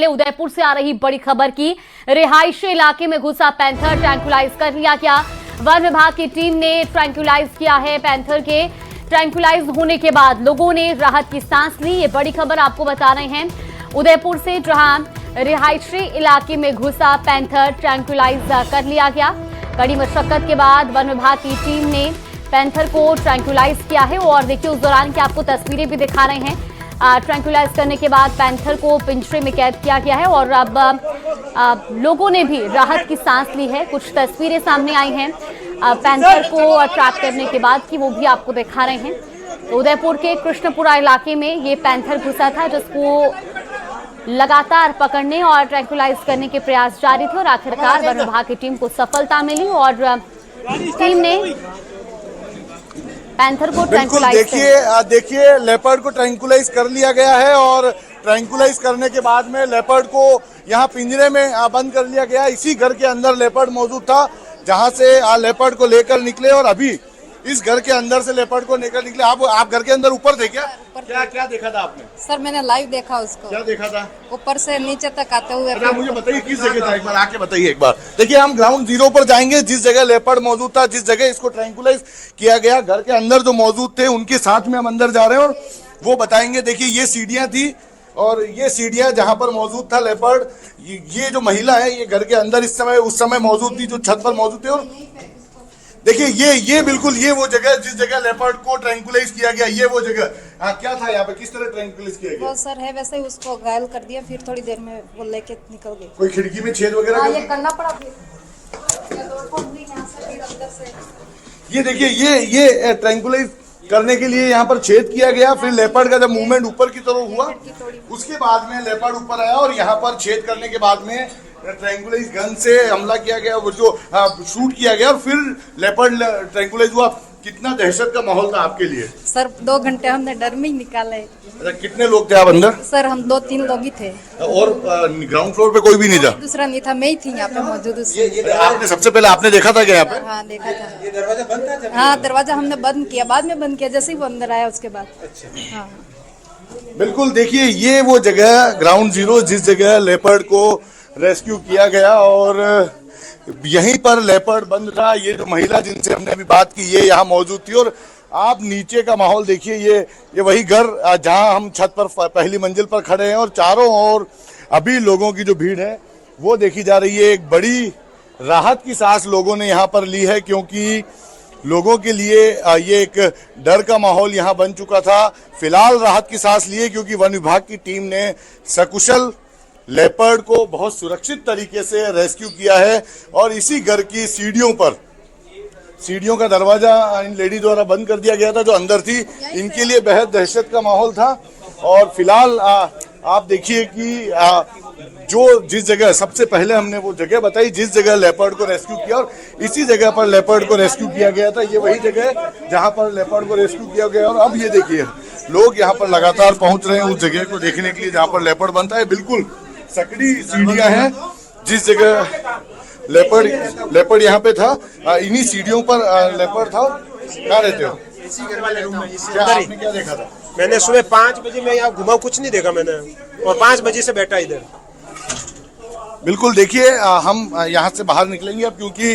पहले उदयपुर से आ रही बड़ी खबर की। रिहायशी इलाके में घुसा पैंथर, ट्रैंकुलाइज कर लिया गया। वन विभाग की टीम ने ट्रैंकुलाइज किया है पैंथर के। ट्रैंकुलाइज होने के बाद लोगों ने राहत की सांस ली। ये बड़ी खबर आपको बता रहे हैं उदयपुर से, जहां रिहायशी इलाके में घुसा पैंथर ट्रैंकुलाइज कर लिया गया। कड़ी मशक्कत के बाद वन विभाग की टीम ने पैंथर को ट्रैंकुलाइज किया है और देखिए उस दौरान की आपको तस्वीरें भी दिखा रहे हैं। ट्रैंकुलाइज करने के बाद पैंथर को पिंजरे में कैद किया गया है और अब लोगों ने भी राहत की सांस ली है। कुछ तस्वीरें सामने आई हैं पैंथर को ट्रैप करने के बाद की, वो भी आपको दिखा रहे हैं। तो उदयपुर के कृष्णपुरा इलाके में ये पैंथर घुसा था, जिसको लगातार पकड़ने और ट्रैंकुलाइज करने के प्रयास जारी थे और आखिरकार वन विभाग की टीम को सफलता मिली और टीम ने पैंथर को ट्रैंकुलाइज देखिए लेपर्ड को ट्रैंकुलाइज कर लिया गया है और ट्रैंकुलाइज करने के बाद में लेपर्ड को यहाँ पिंजरे में बंद कर लिया गया। इसी घर के अंदर लेपर्ड मौजूद था, जहाँ से लेपर्ड को लेकर निकले और अभी इस घर के अंदर से लेपर्ड को लेकर निकले। आप घर के अंदर ऊपर थे क्या? क्या देखा था आपने? सर मैंने लाइव देखा उसको। क्या देखा था? ऊपर से नीचे तक आते हुए। मुझे बताइए किस जगह था, एक बार आके बताइए एक बार। देखिए हम ग्राउंड जीरो पर जाएंगे, जिस जगह लेपर्ड मौजूद था, जिस जगह इसको ट्रैंकुलाइज किया गया, घर के अंदर जो मौजूद थे उनके साथ में हम अंदर जा रहे हैं और वो बताएंगे। देखिए ये सीढ़ियां थी और ये सीढ़ियां जहां पर मौजूद था लेपर्ड, ये जो महिला है ये घर के अंदर उस समय मौजूद थी, जो छत पर मौजूद थे। और देखिए ये बिल्कुल ये वो जगह जिस जगह लेपर्ड को ट्रैंकुलाइज किया गया, ये वो जगह। क्या था यहाँ पे, किस तरह ट्रैंकुलाइज किया गया? वो सर है वैसे ही उसको घायल कर दिया, फिर थोड़ी देर में वो लेके निकल गए। कोई खिड़की में छेद वगैरह? ये करना पड़ा। ये देखिए ये ट्रैंकुलाइज करने के लिए यहाँ पर छेद किया गया। फिर लेपर्ड का जब मूवमेंट ऊपर की तरफ हुआ, उसके बाद में लेपर्ड ऊपर आया और यहाँ पर छेद करने के बाद में ट्रैंकुलाइज गन से हमला किया गया, वो जो शूट किया गया और फिर लेपर्ड ट्रैंकुलाइज हुआ। कितना दहशत का माहौल था आपके लिए? सर 2 घंटे हमने डर में ही निकाले। अच्छा, कितने लोग थे आप अंदर? सर हम 2-3 लोग ही थे और ग्राउंड फ्लोर पे कोई भी नहीं था? दूसरा नहीं था, मैं ही थी यहाँ पे मौजूद। आपने सबसे पहले आपने देखा था क्या यहाँ पे? हाँ देखा था। ये दरवाजा बंद था? हाँ दरवाजा हमने बंद किया, बाद में बंद किया जैसे ही वो अंदर आया उसके बाद। अच्छा हाँ बिल्कुल। देखिए ये वो जगह ग्राउंड जीरो जिस जगह लेपर्ड को रेस्क्यू किया गया और यहीं पर लेपर्ड बंद था। ये जो महिला जिनसे हमने अभी बात की ये यहाँ मौजूद थी और आप नीचे का माहौल देखिए। ये वही घर जहाँ हम छत पर पहली मंजिल पर खड़े हैं और चारों ओर अभी लोगों की जो भीड़ है वो देखी जा रही है। एक बड़ी राहत की सांस लोगों ने यहाँ पर ली है, क्योंकि लोगों के लिए ये एक डर का माहौल यहाँ बन चुका था। फिलहाल राहत की सांस ली है क्योंकि वन विभाग की टीम ने सकुशल लेपर्ड को बहुत सुरक्षित तरीके से रेस्क्यू किया है और इसी घर की सीढ़ियों का दरवाजा इन लेडी द्वारा बंद कर दिया गया था जो अंदर थी। इनके लिए बेहद दहशत का माहौल था और फिलहाल आप देखिए कि जो जिस जगह सबसे पहले हमने वो जगह बताई जिस जगह लेपर्ड को रेस्क्यू किया और इसी जगह पर लेपर्ड को रेस्क्यू किया गया था, ये वही जगह है जहां पर लेपर्ड को रेस्क्यू किया गया। और अब ये देखिए लोग यहाँ पर लगातार पहुंच रहे हैं उस जगह को देखने के लिए जहाँ पर लेपर्ड बनता है। बिल्कुल सकड़ी सीढ़ियां हैं जिस जगह लेपर्ड यहाँ पे था, इन्हीं सीढ़ियों पर लेपर्ड था। क्या रहते हो? आपने क्या देखा था? मैंने सुबह 5 बजे मैं यहाँ घुमा, कुछ नहीं देखा मैंने और 5 बजे से बैठा इधर। बिल्कुल देखिए हम यहाँ से बाहर निकलेंगे अब, क्योंकि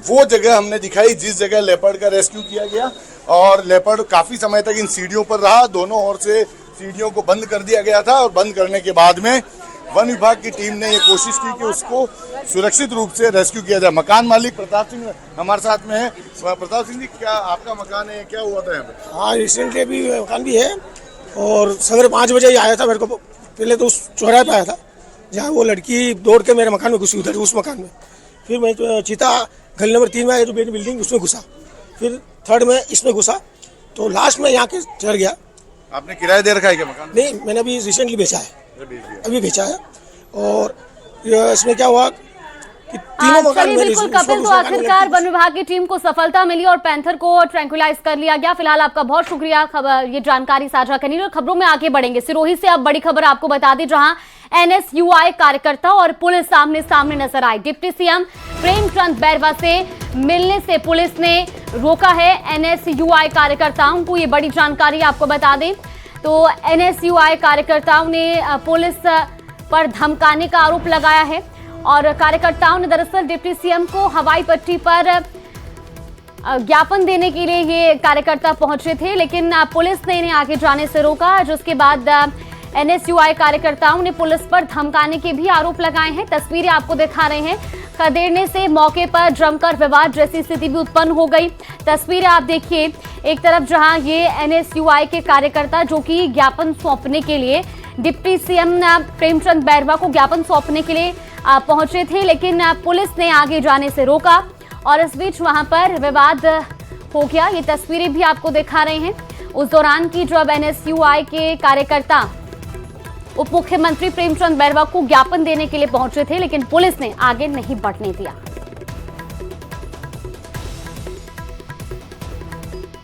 वो जगह हमने दिखाई जिस जगह लेपर्ड का रेस्क्यू किया गया और लेपर्ड काफी समय तक इन सीढ़ियों पर रहा। दोनों ओर से सीढ़ियों को बंद कर दिया गया था और बंद करने के बाद में वन विभाग की टीम ने ये कोशिश की कि उसको सुरक्षित रूप से रेस्क्यू किया जाए। मकान मालिक प्रताप सिंह हमारे साथ में है। प्रताप सिंह जी, क्या आपका मकान है, क्या हुआ था यहाँ पे? हाँ रिसेंटली अभी मकान भी है और सवेरे 5 बजे ही आया था। मेरे को पहले तो उस चौराहे पे आया था जहाँ वो लड़की दौड़ के मेरे मकान में घुसी, उधर उस मकान में। फिर मैं चीता गली नंबर 3 में आया जो बिल्डिंग उसमें घुसा, फिर 3rd में इसमें घुसा, तो लास्ट में यहाँ के चढ़ गया। आपने किराया दे रखा है क्या मकान? नहीं, मैंने अभी रिसेंटली बेचा है, अभी बेचा है। और इसमें क्या हुआ कि तीनों मकान बिल्कुल कपिल, तो आखिरकार वन विभाग की टीम को सफलता मिली और पैंथर को ट्रैंकुलाइज कर लिया गया। फिलहाल आपका बहुत शुक्रिया ये जानकारी साझा करने और खबरों में आगे बढ़ेंगे। सिरोही से अब बड़ी खबर आपको बता दें, जहां NSUI कार्यकर्ता और पुलिस सामने सामने नजर आई। डिप्टी सीएम प्रेमचंद बैरवा से मिलने से पुलिस ने रोका है NSUI कार्यकर्ताओं को। ये बड़ी जानकारी आपको बता दें, तो NSUI कार्यकर्ताओं ने पुलिस पर धमकाने का आरोप लगाया है। और कार्यकर्ताओं ने दरअसल डिप्टी सीएम को हवाई पट्टी पर ज्ञापन देने के लिए ये कार्यकर्ता पहुंचे थे, लेकिन पुलिस ने इन्हें आगे जाने से रोका, जिसके बाद एनएसयूआई कार्यकर्ताओं ने पुलिस पर धमकाने के भी आरोप लगाए हैं। तस्वीरें आपको दिखा रहे हैं। खदेड़ने से मौके पर जमकर विवाद जैसी स्थिति भी उत्पन्न हो गई। तस्वीरें आप देखिए, एक तरफ जहां ये एनएसयूआई के कार्यकर्ता जो कि ज्ञापन सौंपने के लिए डिप्टी सीएम प्रेमचंद बैरवा को ज्ञापन सौंपने के लिए पहुंचे थे, लेकिन पुलिस ने आगे जाने से रोका और इस बीच वहां पर विवाद हो गया। ये तस्वीरें भी आपको दिखा रहे हैं उस दौरान की जब एनएसयूआई के कार्यकर्ता उप मुख्यमंत्री प्रेमचंद बैरवा को ज्ञापन देने के लिए पहुंचे थे, लेकिन पुलिस ने आगे नहीं बढ़ने दिया।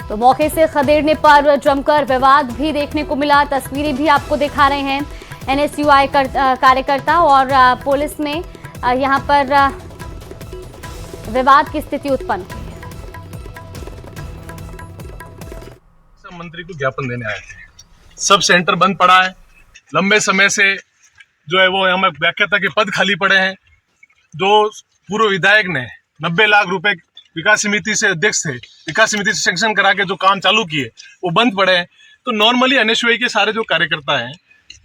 तो मौके से खदेड़ने पर जमकर विवाद भी देखने को मिला। तस्वीरें भी आपको दिखा रहे हैं एनएसयूआई कार्यकर्ता और पुलिस में यहां पर विवाद की स्थिति उत्पन्न हुई है। मंत्री को ज्ञापन देने आए थे। सब सेंटर बंद पड़ा है, लंबे समय से जो है वो हमें व्याख्याता के पद खाली पड़े हैं। जो पूर्व विधायक ने 90 लाख रुपए विकास समिति से अध्यक्ष थे, विकास समिति से सैंक्शन करा के जो काम चालू किए वो बंद पड़े हैं। तो नॉर्मली एनएसयूआई के सारे जो कार्यकर्ता हैं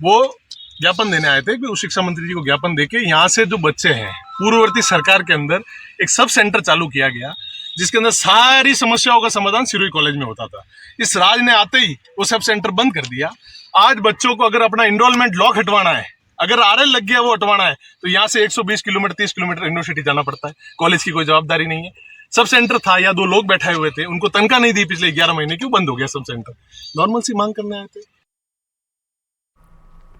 वो ज्ञापन देने आए थे कि उस शिक्षा मंत्री जी को ज्ञापन देके यहाँ से जो बच्चे हैं, पूर्ववर्ती सरकार के अंदर एक सब सेंटर चालू किया गया जिसके अंदर सारी समस्याओं का समाधान सिरोही कॉलेज में होता था। इस राज ने आते ही वो सब सेंटर बंद कर दिया। आज बच्चों को अगर अपना इनरोलमेंट लॉक हटवाना है, अगर आरएल लग गया वो हटवाना है, तो यहाँ से 120 किलोमीटर 30 किलोमीटर यूनिवर्सिटी जाना पड़ता है। कॉलेज की कोई जवाबदारी नहीं है। सब सेंटर था या 2 लोग बैठे हुए थे, उनको तनख्वाह नहीं दी पिछले 11 महीने, क्यों बंद हो गया सब सेंटर? नॉर्मल सी मांग करने आए थे।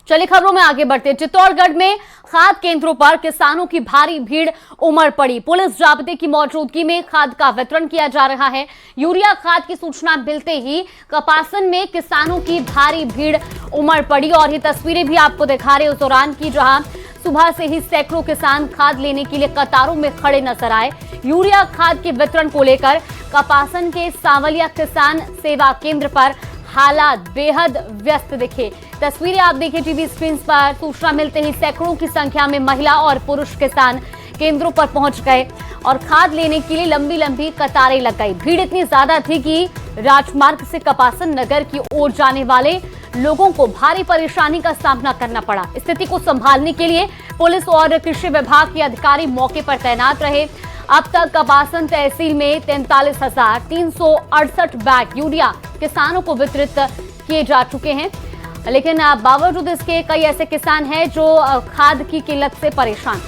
चलिए खबरों में आगे बढ़ते। चित्तौड़गढ़ में खाद केंद्रों पर किसानों की भारी भीड़ उमड़ पड़ी। पुलिस जाब्ते की मौजूदगी में खाद का वितरण किया जा रहा है। यूरिया खाद की सूचना मिलते ही कपासन में किसानों की भारी भीड़ उमड़ पड़ी और ये तस्वीरें भी आपको दिखा रहे उस दौरान की जहां सुबह से ही सैकड़ों किसान खाद लेने के लिए कतारों में खड़े नजर आए। यूरिया खाद के वितरण को लेकर कपासन के सांवलिया किसान सेवा केंद्र पर हालात बेहद व्यस्त दिखे। तस्वीरें आप देखिए टीवी स्क्रीन पर। सूचना मिलते ही सैकड़ों की संख्या में महिला और पुरुष किसान केंद्रों पर पहुंच गए और खाद लेने के लिए लंबी लंबी कतारें लग गई। भीड़ इतनी ज्यादा थी कि राजमार्ग से कपासन नगर की ओर जाने वाले लोगों को भारी परेशानी का सामना करना पड़ा। स्थिति को संभालने के लिए पुलिस और कृषि विभाग के अधिकारी मौके पर तैनात रहे। अब तक कपासन तहसील में 43,368 बैग यूरिया किसानों को वितरित किए जा चुके हैं, लेकिन बावजूद इसके कई ऐसे किसान हैं जो खाद की किल्लत से परेशान हैं।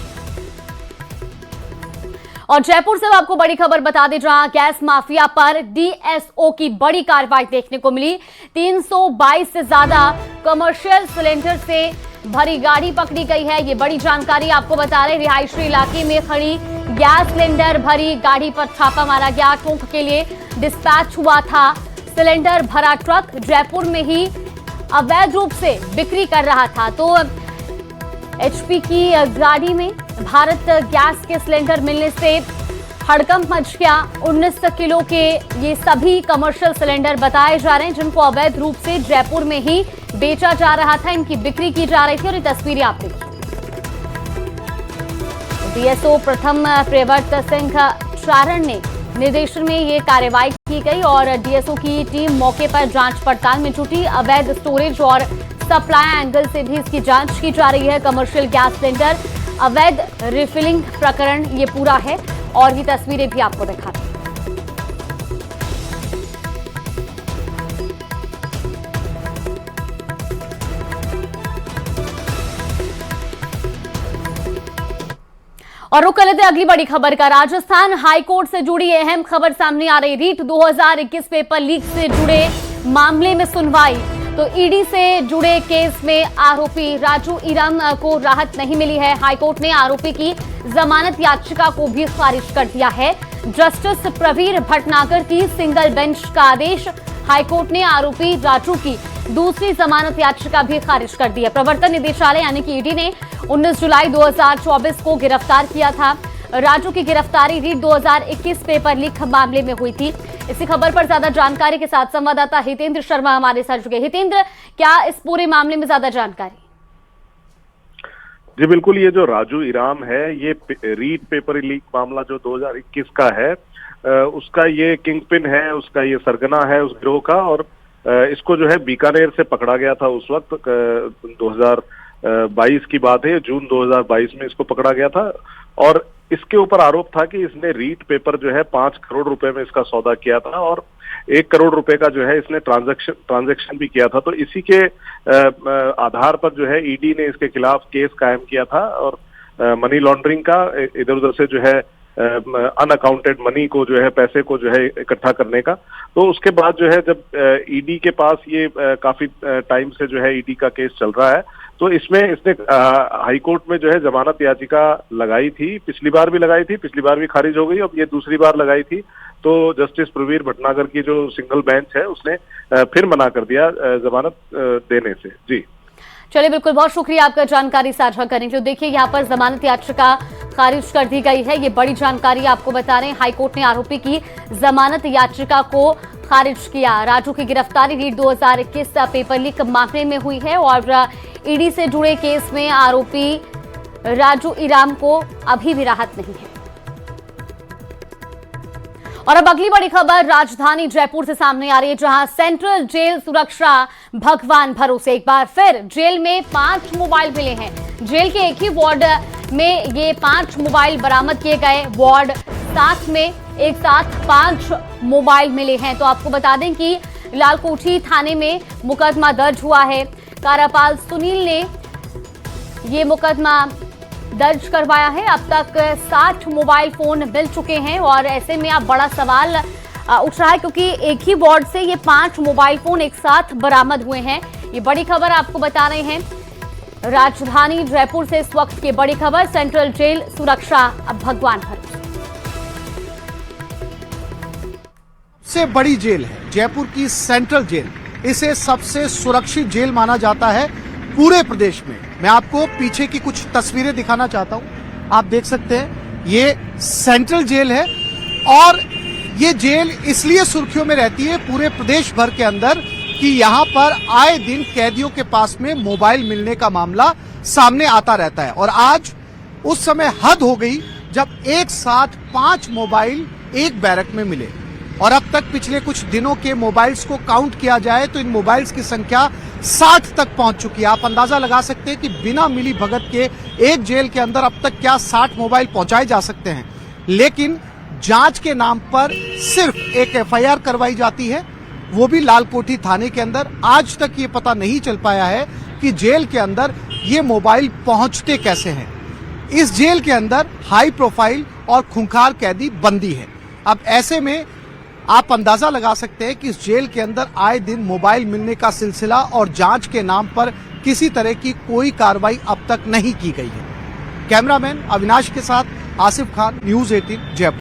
और जयपुर से आपको बड़ी खबर बता दें, जहां गैस माफिया पर डीएसओ की बड़ी कार्रवाई देखने को मिली। 322 से ज्यादा कमर्शियल सिलेंडर से भरी गाड़ी पकड़ी गई है। ये बड़ी जानकारी आपको बता रहे। रिहायशी इलाके में खड़ी गैस सिलेंडर भरी गाड़ी पर छापा मारा गया। टोंक के लिए डिस्पैच हुआ था सिलेंडर भरा ट्रक, जयपुर में ही अवैध रूप से बिक्री कर रहा था। तो एचपी की गाड़ी में भारत गैस के सिलेंडर मिलने से हड़कंप मच गया। 19 किलो के ये सभी कमर्शियल सिलेंडर बताए जा रहे हैं जिनको अवैध रूप से जयपुर में ही बेचा जा रहा था, इनकी बिक्री की जा रही थी। और ये तस्वीरें आप देखिए। डीएसओ प्रथम प्रियव्रत सिंह चारण ने निर्देशन में ये कार्रवाई की गई और डीएसओ की टीम मौके पर जांच पड़ताल में जुटी। अवैध स्टोरेज और सप्लाई एंगल से भी इसकी जांच की जा रही है। कमर्शियल गैस सिलेंडर अवैध रिफिलिंग प्रकरण ये पूरा है और ये तस्वीरें भी आपको दिखा रही हैं। और रुक लेते अगली बड़ी खबर का। राजस्थान हाईकोर्ट से जुड़ी अहम खबर सामने आ रही। रीट 2021 पेपर लीक से जुड़े मामले में सुनवाई। तो ईडी से जुड़े केस में आरोपी राजू ईराम को राहत नहीं मिली है। हाईकोर्ट ने आरोपी की जमानत याचिका को भी खारिज कर दिया है। जस्टिस प्रवीर भटनागर की सिंगल बेंच का आदेश। हाईकोर्ट ने आरोपी राजू की दूसरी जमानत याचिका भी खारिज कर दी है। प्रवर्तन निदेशालय यानी कि ईडी ने 19 जुलाई 2024 को गिरफ्तार किया था। राजू की गिरफ्तारी रीट 2021 पेपर लीक मामले में हुई थी। इसी खबर पर ज्यादा जानकारी के साथ संवाददाता हितेंद्र शर्मा हमारे साथ जुड़े। हितेंद्र, क्या इस पूरे मामले में ज्यादा जानकारी? जी बिल्कुल, ये जो राजू इराम है, ये रीड पेपर लीक मामला जो 2021 का है, उसका ये किंग पिन है, उसका ये सरगना है उस गिरोह का। और इसको जो है बीकानेर से पकड़ा गया था उस वक्त, 2022 की बात है, जून 2022 में इसको पकड़ा गया था। और इसके ऊपर आरोप था कि इसने रीड पेपर जो है 5 करोड़ रुपए में इसका सौदा किया था और 1 करोड़ रुपए का जो है इसने ट्रांजैक्शन भी किया था। तो इसी के आधार पर जो है ईडी ने इसके खिलाफ केस कायम किया था और मनी लॉन्ड्रिंग का, इधर उधर से जो है अनअकाउंटेड मनी को जो है, पैसे को जो है इकट्ठा करने का। तो उसके बाद जो है जब ईडी के पास ये काफी टाइम से जो है ईडी का केस चल रहा है, तो इसमें इसने हाई कोर्ट में जो है जमानत याचिका लगाई थी, पिछली बार भी लगाई थी, पिछली बार भी खारिज हो गई, अब ये दूसरी बार लगाई थी। तो जस्टिस प्रवीर भटनागर की जो सिंगल बेंच है उसने फिर मना कर दिया जमानत देने से। जी चलिए, बिल्कुल, बहुत शुक्रिया आपका जानकारी साझा करने के लिए। देखिए, यहाँ पर जमानत याचिका खारिज कर दी गई है, ये बड़ी जानकारी आपको बता रहे हैं। हाईकोर्ट ने आरोपी की जमानत याचिका को खारिज किया। राजू की गिरफ्तारी रीड 2021 पेपर लीक मामले में हुई है और ईडी से जुड़े केस में आरोपी राजू इराम को अभी भी राहत नहीं है। और अब अगली बड़ी खबर राजधानी जयपुर से सामने आ रही है, जहां सेंट्रल जेल सुरक्षा भगवान भरोसे। एक बार फिर जेल में 5 मोबाइल मिले हैं। जेल के एक ही वार्ड में ये 5 मोबाइल बरामद किए गए। वार्ड 7 में एक साथ 5 मोबाइल मिले हैं। तो आपको बता दें कि लालकोठी थाने में मुकदमा दर्ज हुआ है। कारापाल सुनील ने ये मुकदमा दर्ज करवाया है। अब तक 60 मोबाइल फोन मिल चुके हैं और ऐसे में अब बड़ा सवाल उठ रहा है, क्योंकि एक ही वार्ड से ये 5 मोबाइल फोन एक साथ बरामद हुए हैं। ये बड़ी खबर आपको बता रहे हैं राजधानी जयपुर से इस वक्त की बड़ी खबर, सेंट्रल जेल सुरक्षा अब भगवान भरोसे। सबसे बड़ी जेल है जयपुर की सेंट्रल जेल। इसे सबसे सुरक्षित जेल माना जाता है पूरे प्रदेश में। मैं आपको पीछे की कुछ तस्वीरें दिखाना चाहता हूं। आप देख सकते हैं ये सेंट्रल जेल है और ये जेल इसलिए सुर्खियों में रहती है पूरे प्रदेश भर के अंदर कि यहां पर आए दिन कैदियों के पास में मोबाइल मिलने का मामला सामने आता रहता है। और आज उस समय हद हो गई जब एक साथ 5 मोबाइल एक बैरक में मिले। और अब तक पिछले कुछ दिनों के मोबाइल्स को काउंट किया जाए तो इन मोबाइल्स की संख्या 60 तक पहुंच चुकी है। आप अंदाजा लगा सकते हैं कि बिना मिली भगत के एक जेल के अंदर अब तक क्या 60 मोबाइल पहुंचाए जा सकते हैं। लेकिन जांच के नाम पर सिर्फ एक एफआईआर करवाई जाती है, वो भी लालकोठी थाने के अंदर। आज तक ये पता नहीं चल पाया है कि जेल के अंदर ये मोबाइल पहुंचते कैसे हैं। इस जेल के अंदर हाई प्रोफाइल और खूंखार कैदी बंदी है। अब ऐसे में आप अंदाजा लगा सकते हैं कि इस जेल के अंदर आए दिन मोबाइल मिलने का सिलसिला और जांच के नाम पर किसी तरह की कोई कार्रवाई अब तक नहीं की गई है। कैमरामैन अविनाश के साथ आसिफ खान, न्यूज़ 18 जयपुर।